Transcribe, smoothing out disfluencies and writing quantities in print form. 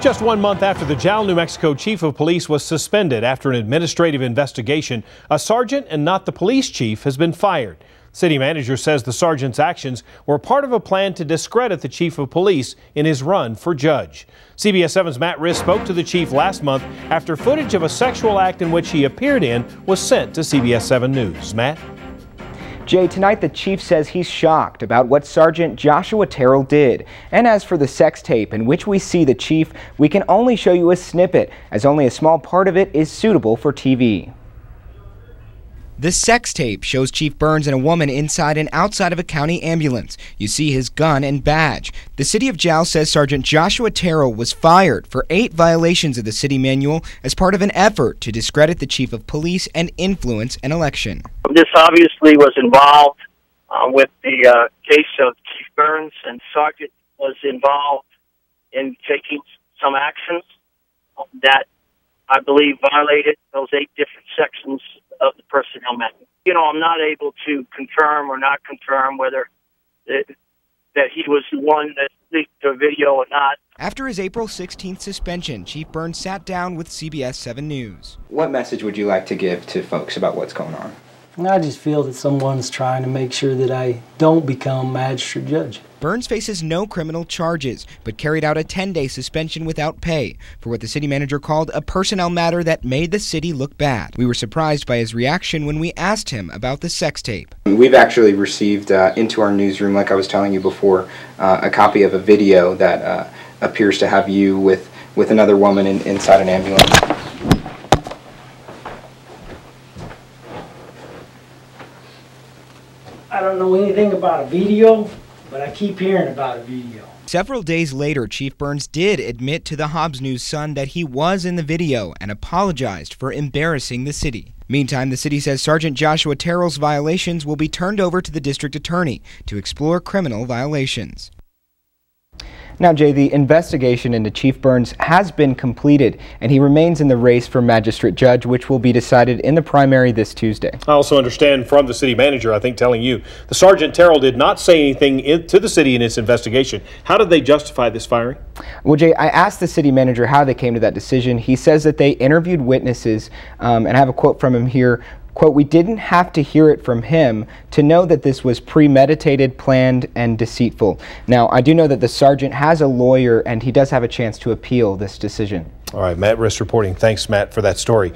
Just 1 month after the Jal, New Mexico chief of police was suspended after an administrative investigation, a sergeant and not the police chief has been fired. City manager says the sergeant's actions were part of a plan to discredit the chief of police in his run for judge. CBS 7's Matt Riss spoke to the chief last month after footage of a sexual act in which he appeared in was sent to CBS 7 News. Matt? Jay, tonight the chief says he's shocked about what Sergeant Joshua Terrell did. And as for the sex tape in which we see the chief, we can only show you a snippet, as only a small part of it is suitable for TV. The sex tape shows Chief Burns and a woman inside and outside of a county ambulance. You see his gun and badge. The city of Jal says Sergeant Joshua Terrell was fired for 8 violations of the city manual as part of an effort to discredit the chief of police and influence an election. This obviously was involved with the case of Chief Burns, and Sergeant was involved in taking some actions that I believe violated those 8 different sections of the personnel manual. You know, I'm not able to confirm or not confirm whether that he was the one that leaked the video or not. After his April 16th suspension, Chief Burns sat down with CBS 7 News. What message would you like to give to folks about what's going on? I just feel that someone's trying to make sure that I don't become magistrate judge. Burns faces no criminal charges, but carried out a 10-day suspension without pay for what the city manager called a personnel matter that made the city look bad. We were surprised by his reaction when we asked him about the sex tape. We've actually received into our newsroom, like I was telling you before, a copy of a video that appears to have you with another woman inside an ambulance. I don't know anything about a video, but I keep hearing about a video. Several days later, Chief Burns did admit to the Hobbs News Sun that he was in the video and apologized for embarrassing the city. Meantime, the city says Sergeant Joshua Terrell's violations will be turned over to the district attorney to explore criminal violations. Now, Jay, the investigation into Chief Burns has been completed, and he remains in the race for magistrate judge, which will be decided in the primary this Tuesday. I also understand from the city manager, I think, telling you, the Sergeant Terrell did not say anything to the city in its investigation. How did they justify this firing? Well, Jay, I asked the city manager how they came to that decision. He says that they interviewed witnesses, and I have a quote from him here. Quote, "We didn't have to hear it from him to know that this was premeditated, planned, and deceitful." Now, I do know that the sergeant has a lawyer, and he does have a chance to appeal this decision. All right, Matt Riss reporting. Thanks, Matt, for that story.